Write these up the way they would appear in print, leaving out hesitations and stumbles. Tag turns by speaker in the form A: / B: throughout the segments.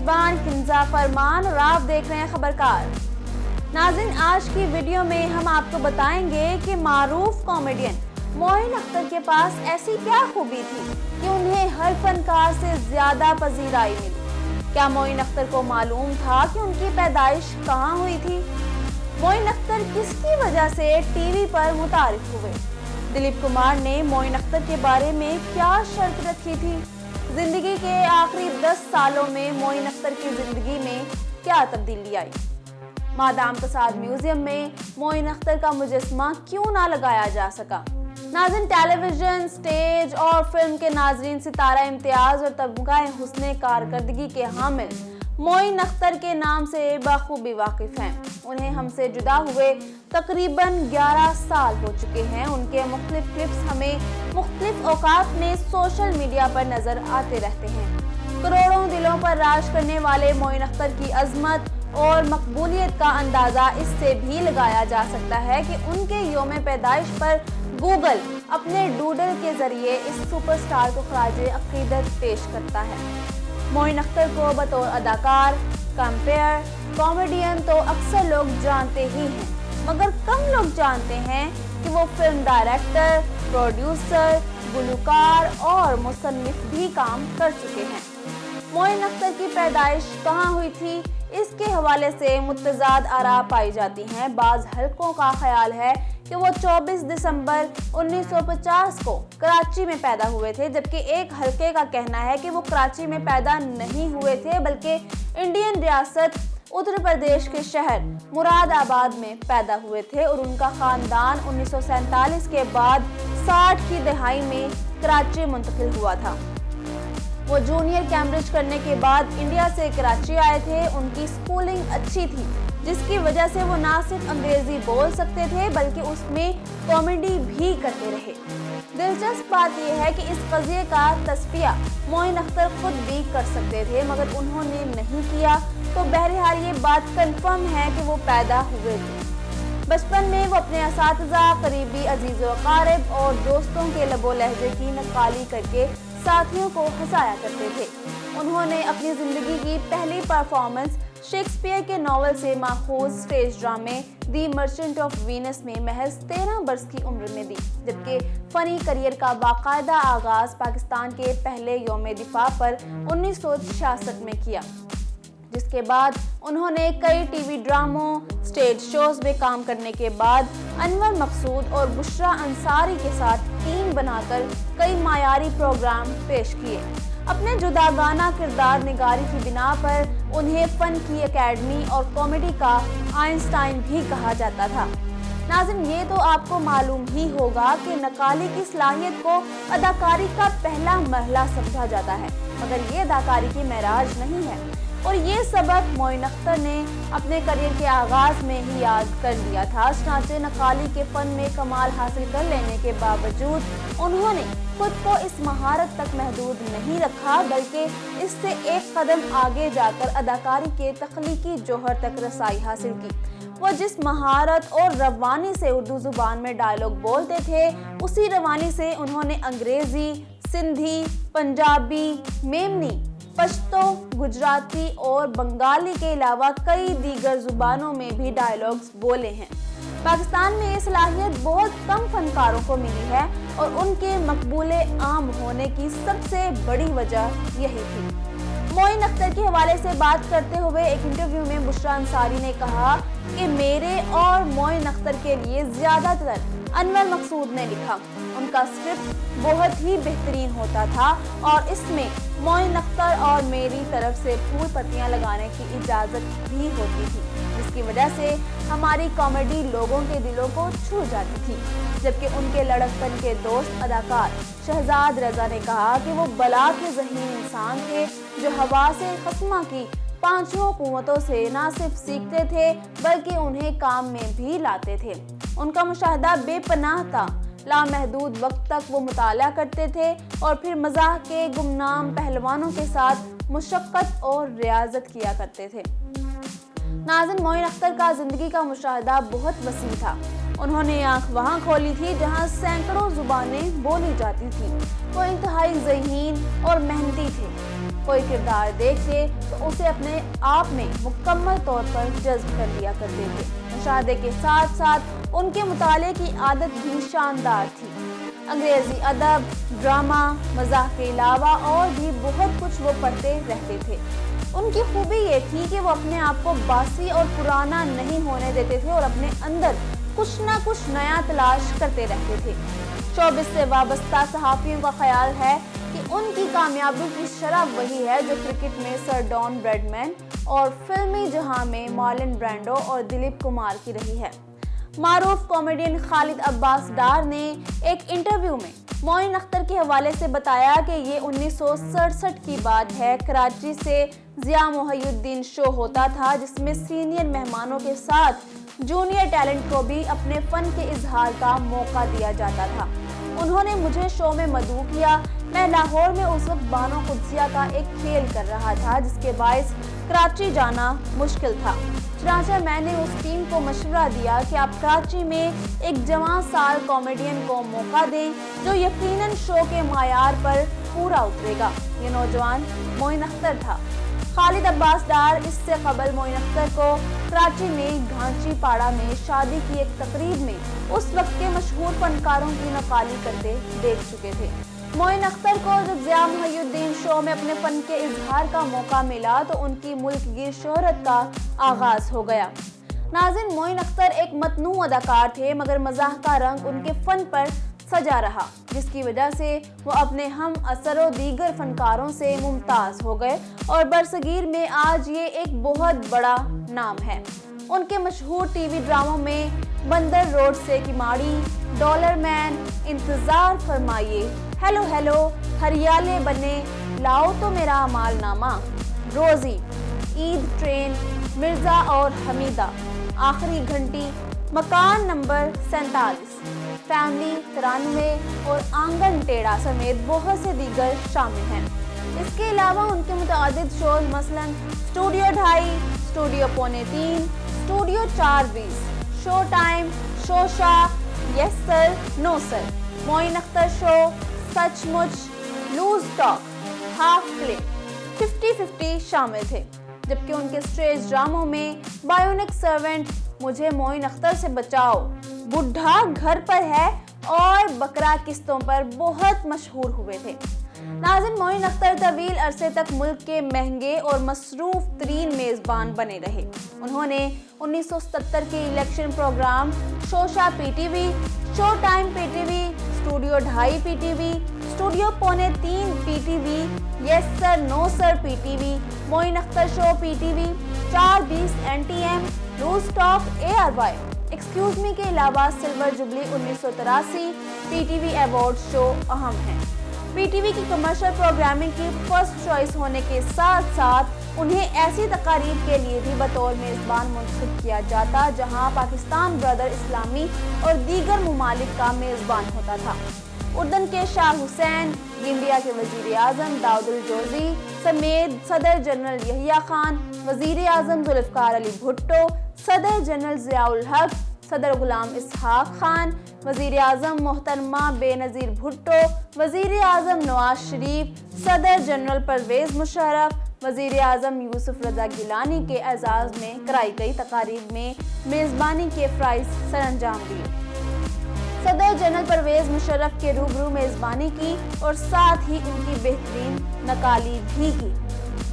A: میزبان کنزا فرمان اور آپ دیکھ رہے ہیں خبرکار۔ ناظرین، آج کی ویڈیو میں ہم آپ کو بتائیں گے کہ معروف کامیڈین معین اختر کے پاس ایسی کیا خوبی تھی کہ انہیں ہر فنکار سے زیادہ پذیرائی ملی۔ کیا معین اختر کو معلوم تھا کہ ان کی پیدائش کہاں ہوئی تھی؟ معین اختر کس کی وجہ سے ٹی وی پر متعارف ہوئے؟ دلیپ کمار نے معین اختر کے بارے میں کیا شرط رکھی تھی؟ زندگی کے آخری 10 سالوں میں معین اختر کی زندگی میں کیا تبدیلی آئی؟ مادام تساد میوزیم میں معین اختر کا مجسمہ کیوں نہ لگایا جا سکا؟ ناظرین، ٹیلی ویژن، سٹیج اور فلم کے ناظرین ستارہ امتیاز اور تمغہ حسن کارکردگی کے حامل معین اختر کے نام سے بخوبی واقف ہیں۔ انہیں ہم سے جدا ہوئے تقریباً 11 سال ہو چکے ہیں۔ ان کے مختلف کلپس ہمیں مختلف اوقات میں سوشل میڈیا پر نظر آتے رہتے ہیں۔ کروڑوں دلوں پر راج کرنے والے معین اختر کی عظمت اور مقبولیت کا اندازہ اس سے بھی لگایا جا سکتا ہے کہ ان کے یوم پیدائش پر گوگل اپنے ڈوڈل کے ذریعے اس سپر سٹار کو خراج عقیدت پیش کرتا ہے۔ معین اختر کو بطور اداکار، کمپیئر، کامیڈین تو اکثر لوگ جانتے ہی ہیں، مگر کم لوگ جانتے ہیں کہ وہ فلم ڈائریکٹر، پروڈیوسر، گلوکار اور مصنف بھی کام کر چکے ہیں۔ معین اختر کی پیدائش کہاں ہوئی تھی، اس کے حوالے سے متضاد آراء پائی جاتی ہیں۔ بعض حلقوں کا خیال ہے کہ وہ 24 دسمبر 1950 کو کراچی میں پیدا ہوئے تھے، جبکہ ایک حلقے کا کہنا ہے کہ وہ کراچی میں پیدا نہیں ہوئے تھے بلکہ انڈین ریاست اتر پردیش کے شہر مراد آباد میں پیدا ہوئے تھے اور ان کا خاندان 1947 کے بعد 60 کی دہائی میں کراچی منتقل ہوا تھا۔ وہ جونیئر کیمبرج کرنے کے بعد انڈیا سے کراچی آئے تھے۔ ان کی سکولنگ اچھی تھی، جس کی وجہ سے وہ نہ صرف انگریزی بول سکتے تھے بلکہ اس میں کامیڈی بھی کرتے رہے۔ دلچسپ بات یہ ہے کہ اس قضیے کا تصفیہ معین اختر خود بھی کر سکتے تھے، مگر انہوں نے نہیں کیا، تو بہرحال یہ بات کنفرم ہے کہ وہ پیدا ہوئے تھے۔ بچپن میں وہ اپنے اساتذہ، قریبی عزیز و اقارب اور دوستوں کے لب و لہجے کی نقالی کر کے ساتھیوں کو ہنسایا کرتے تھے۔ انہوں نے اپنی زندگی کی پہلی پرفارمنس شیکسپیئر کے ناول سے ماخوذ سٹیج ڈرامے دی مرچنٹ آف وینس میں محض 13 برس کی عمر میں دی، جبکہ فنی کریئر کا باقاعدہ آغاز پاکستان کے پہلے یوم دفاع پر 1966 میں کیا، جس کے بعد انہوں نے کئی ٹی وی ڈراموں، سٹیج شوز میں کام کرنے کے بعد انور مقصود اور بشرا انصاری کے ساتھ ٹیم بنا کر کئی معیاری پروگرام پیش کیے۔ اپنے جداگانہ کردار نگاری کی بنا پر انہیں فن کی اکیڈمی اور کامیڈی کا آئنسٹائن بھی کہا جاتا تھا۔ ناظرین، یہ تو آپ کو معلوم ہی ہوگا کہ نقالی کی صلاحیت کو اداکاری کا پہلا مرحلہ سمجھا جاتا ہے، مگر یہ اداکاری کی معراج نہیں ہے، اور یہ سبق معین اختر نے اپنے کریئر کے آغاز میں ہی یاد کر لیا تھا۔ چنانچہ نقالی کے فن میں کمال حاصل کر لینے کے باوجود انہوں نے خود کو اس مہارت تک محدود نہیں رکھا، بلکہ اس سے ایک قدم آگے جا کر اداکاری کے تخلیقی جوہر تک رسائی حاصل کی۔ وہ جس مہارت اور روانی سے اردو زبان میں ڈائلاگ بولتے تھے، اسی روانی سے انہوں نے انگریزی، سندھی، پنجابی، میمنی، پشتو، گجراتی اور بنگالی کے علاوہ کئی دیگر زبانوں میں بھی ڈائلاگز بولے ہیں۔ پاکستان میں یہ صلاحیت بہت کم فنکاروں کو ملی ہے اور ان کے مقبول عام ہونے کی سب سے بڑی وجہ یہی تھی۔ معین اختر کے حوالے سے بات کرتے ہوئے ایک انٹرویو میں بشرا انصاری نے کہا کہ میرے اور معین اختر کے لیے زیادہ تر انور مقصود نے لکھا۔ ان کا اسکرپٹ بہت ہی بہترین ہوتا تھا اور اس میں معین اختر اور میری طرف سے پھول پتیاں لگانے کی اجازت بھی ہوتی تھی، جس کی وجہ سے ہماری کامیڈی لوگوں کے دلوں کو چھو جاتی تھی۔ جبکہ ان کے لڑکپن کے دوست اداکار شہزاد رضا نے کہا کہ وہ بلا کے ذہین انسان تھے جو حواس خصمہ کی 5 قوتوں سے نہ صرف سیکھتے تھے بلکہ انہیں کام میں بھی لاتے تھے۔ ان کا مشاہدہ بے پناہ تھا۔ لامحدود وقت تک وہ مطالعہ کرتے تھے اور پھر مزاح کے گمنام پہلوانوں کے ساتھ مشقت اور ریاضت کیا کرتے تھے۔ ناظرین، معین اختر کا زندگی کا مشاہدہ بہت وسیع تھا۔ انہوں نے آنکھ وہاں کھولی تھی جہاں سینکڑوں زبانیں بولی جاتی تھی۔ وہ انتہائی ذہین اور محنتی تھے۔ کوئی کردار دیکھتے تو اسے اپنے آپ میں مکمل طور پر جذب کر لیا کرتے تھے۔ مشاہدے کے ساتھ ساتھ ان کے مطالعے کی عادت بھی شاندار تھی۔ انگریزی ادب، ڈرامہ، مزاح کے علاوہ اور بھی بہت کچھ وہ پڑھتے رہتے تھے۔ ان کی خوبی یہ تھی کہ وہ اپنے آپ کو باسی اور پرانا نہیں ہونے دیتے تھے اور اپنے اندر کچھ نہ کچھ نیا تلاش کرتے رہتے تھے۔ شوبز سے وابستہ صحافیوں کا خیال ہے کہ ان کی کامیابی کی شرح وہی ہے جو کرکٹ میں سر ڈان بریڈمین اور فلمی جہاں میں مارلن برینڈو اور دلیپ کمار کی رہی ہے۔ معروف کامیڈین خالد عباس ڈار نے ایک انٹرویو میں معین اختر کے حوالے سے بتایا کہ یہ 1967 کی بات ہے۔ کراچی سے ضیاء محی الدین شو ہوتا تھا جس میں سینئر مہمانوں کے ساتھ جونیئر ٹیلنٹ کو بھی اپنے فن کے اظہار کا موقع دیا جاتا تھا۔ انہوں نے مجھے شو میں مدعو کیا۔ میں لاہور میں اس وقت بانو قدسیہ کا ایک کھیل کر رہا تھا جس کے باعث کراچی جانا مشکل تھا، چنانچہ میں نے اس ٹیم کو مشورہ دیا کہ آپ کراچی میں ایک جوان سال کامیڈین کو موقع دیں جو یقیناً شو کے معیار پر پورا اترے گا۔ یہ نوجوان معین اختر تھا۔ خالد عباس ڈار اس سے قبل معین اختر کو کراچی میں گھانچی پاڑا میں شادی کی ایک تقریب میں اس وقت کے مشہور فنکاروں کی نقالی کرتے دیکھ چکے تھے۔ معین اختر کو جب ضیاء محی الدین شو میں اپنے فن کے اظہار کا موقع ملا تو ان کی ملک گیر شہرت کا آغاز ہو گیا۔ ناظرین، معین اختر ایک متنوع اداکار تھے مگر مزاح کا رنگ ان کے فن پر سجا رہا، جس کی وجہ سے وہ اپنے ہم اثر و دیگر فنکاروں سے ممتاز ہو گئے اور برصغیر میں آج یہ ایک بہت بڑا نام ہے۔ ان کے مشہور ٹی وی ڈراموں میں بندر روڈ سے کماڑی، ڈالر مین، انتظار فرمائیے، ہیلو ہیلو، ہریالے بنے، لاؤ تو میرا امال نامہ، روزی، عید ٹرین، مرزا اور حمیدہ، آخری گھنٹی، مکان نمبر 47، فیملی 93 اور آنگن ٹیڑھا سمیت بہت سے دیگر شامل ہیں۔ اس کے علاوہ ان کے متعدد شوز مثلاً اسٹوڈیو 2.5، اسٹوڈیو 2.25، اسٹوڈیو 420، شو ٹائم، شوشا، یس سر، نو سر، معین اختر شو، سچ مچ، لوز ٹاک، ہاف کلپ، 50-50 شامل تھے، جبکہ ان کے اسٹیج ڈراموں میں بایونک سرونٹ، مجھے معین اختر سے بچاؤ، بڈھا گھر پر ہے اور بکرا قسطوں پر بہت مشہور ہوئے تھے۔ ناظرین، معین اختر طویل عرصے تک ملک کے مہنگے اور مصروف ترین میزبان بنے رہے۔ انہوں نے 1970 کے الیکشن پروگرام شوشا P T V, show time P T V, studio 2.5 P T V, studio 3.25 P T V, yes sir no sir P T V, Moin Akhtar show P T V, 420 NTM، loose talk ARY، excuse me کے علاوہ silver jubilee 1983 P T V award show اہم ہیں۔ P T V کی commercial programming کی first choice ہونے کے ساتھ ساتھ انہیں ایسی تقاریب کے لیے بھی بطور میزبان منتخب کیا جاتا جہاں پاکستان بردر اسلامی اور دیگر ممالک کا میزبان ہوتا تھا۔ اردن کے شاہ حسین، انڈیا کے وزیر اعظم داؤد الجوزی سمیت صدر جنرل یحییٰ خان، وزیر اعظم ذوالفقار علی بھٹو، صدر جنرل ضیاء الحق، صدر غلام اسحاق خان، وزیر اعظم محترمہ بے نظیر بھٹو، وزیر اعظم نواز شریف، صدر جنرل پرویز مشرف، وزیر اعظم یوسف رضا گیلانی کے اعزاز میں کرائی گئی تقاریب میں میزبانی کے فرائض سر انجام دیے۔ صدر جنرل پرویز مشرف کے روبرو میزبانی کی اور ساتھ ہی ان کی بہترین نقالی بھی کی۔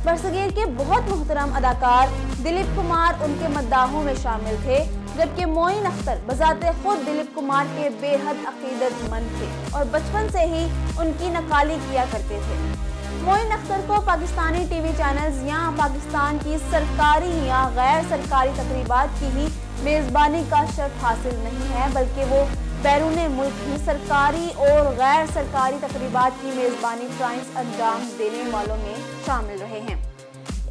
A: برصغیر کے بہت محترم اداکار دلیپ کمار ان کے مداحوں میں شامل تھے، جبکہ معین اختر بذات خود دلیپ کمار کے بے حد عقیدت مند تھے اور بچپن سے ہی ان کی نقالی کیا کرتے تھے۔ معین اختر کو پاکستانی ٹی وی چینلز یا پاکستان کی سرکاری یا غیر سرکاری تقریبات کی ہی میزبانی کا شرف حاصل نہیں ہے، بلکہ وہ بیرون ملک ہی سرکاری اور غیر سرکاری تقریبات کی میزبانی فرائض انجام دینے والوں میں شامل رہے ہیں۔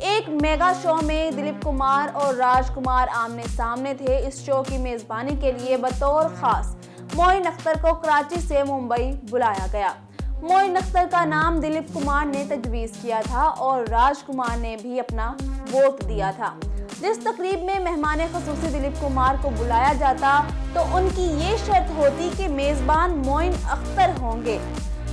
A: ایک میگا شو میں دلیپ کمار اور راج کمار آمنے سامنے تھے۔ اس شو کی میزبانی کے لیے بطور خاص معین اختر کو کراچی سے ممبئی بلایا گیا۔ معین اختر کا نام دلیپ کمار نے تجویز کیا تھا اور راج کمار نے بھی اپنا ووٹ دیا تھا۔ جس تقریب میں مہمان خصوصی دلیپ کمار کو بلایا جاتا تو ان کی یہ شرط ہوتی کہ میزبان معین اختر ہوں گے۔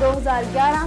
A: 2011